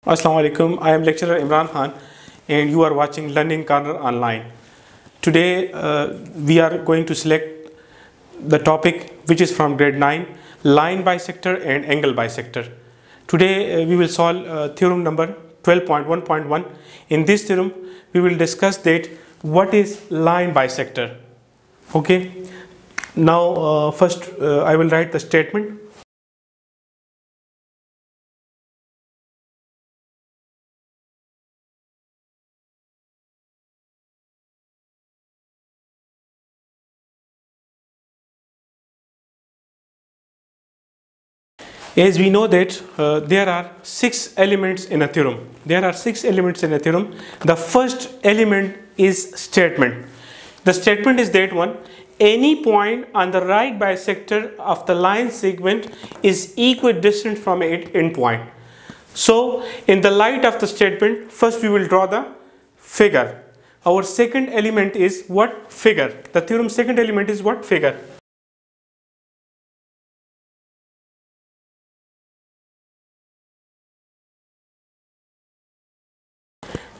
Assalamu alaikum. I am lecturer Imran Khan and you are watching Learning Corner online. Today we are going to select the topic which is from grade 9, line bisector and angle bisector. Today we will solve theorem number 12.1.1. In this theorem we will discuss that what is line bisector. Okay. Now first I will write the statement. As we know that there are 6 elements in a theorem. The first element is statement. The statement is that one, any point on the right bisector of the line segment is equidistant from its endpoint. So in the light of the statement, first we will draw the figure. Our second element is what? Figure. The theorem's second element is what? Figure.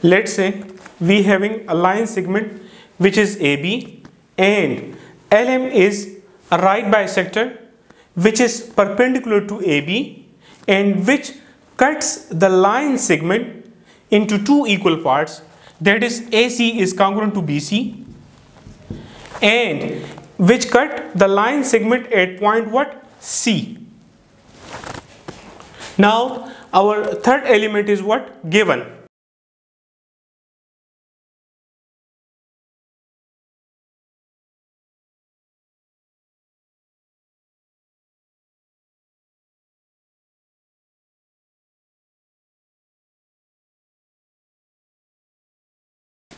Let's say we having a line segment which is AB and LM is a right bisector which is perpendicular to AB and which cuts the line segment into two equal parts, that is AC is congruent to BC and which cut the line segment at point what? C. Now our third element is what? Given.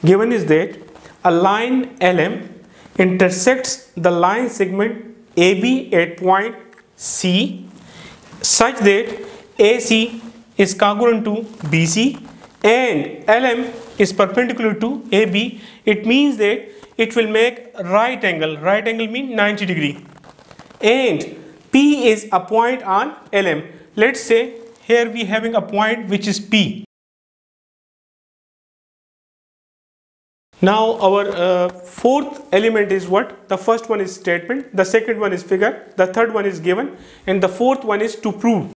Given is that a line LM intersects the line segment AB at point C such that AC is congruent to BC and LM is perpendicular to AB. It means that it will make right angle. Right angle means 90 degree. And P is a point on LM. Let's say here we having a point which is P. Now our fourth element is what? The first one is statement, the second one is figure, the third one is given, and the fourth one is to prove.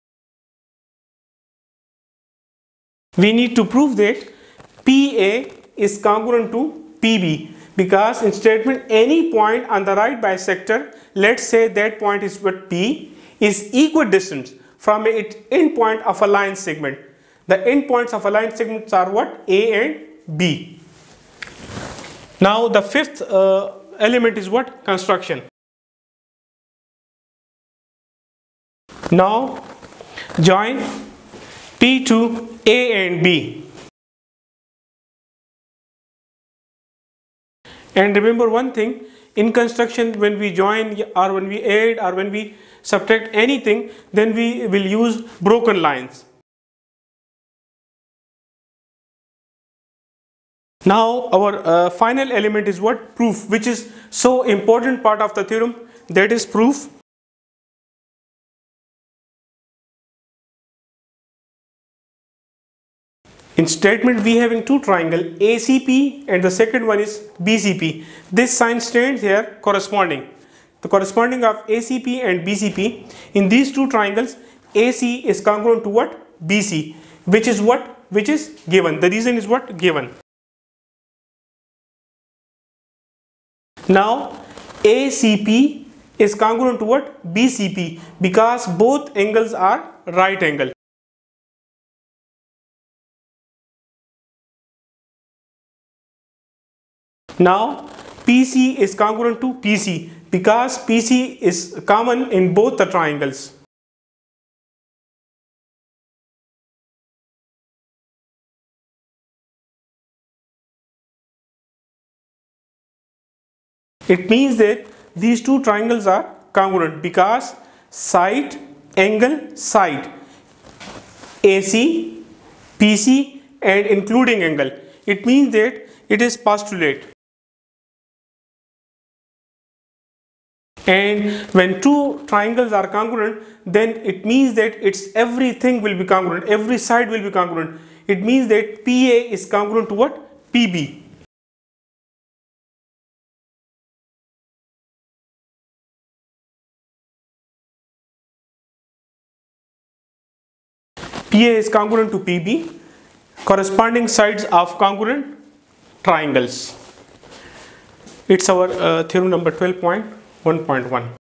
We need to prove that PA is congruent to PB because in statement any point on the right bisector, let's say that point is what? P is equidistant from its end point of a line segment. The end points of a line segments are what? A and B. Now the fifth element is what? Construction. Now join P to A and B. And remember one thing, in construction when we join or when we add or when we subtract anything, then we will use broken lines. Now our final element is what? Proof, which is so important part of the theorem, that is proof. In statement we having two triangle ACP and the second one is BCP. This sign stands here corresponding. The corresponding of ACP and BCP, in these two triangles AC is congruent to what? BC, which is what? Which is given. The reason is what? Given. Now ACP is congruent to what? BCP because both angles are right angle. Now PC is congruent to PC because PC is common in both the triangles. It means that these two triangles are congruent because side, angle, side, AC, PC and including angle. It means that it is postulate. And when two triangles are congruent, then it means that its everything will be congruent, every side will be congruent. It means that PA is congruent to what? PB. PA is congruent to PB, corresponding sides of congruent triangles. It's our theorem number 12.1.1.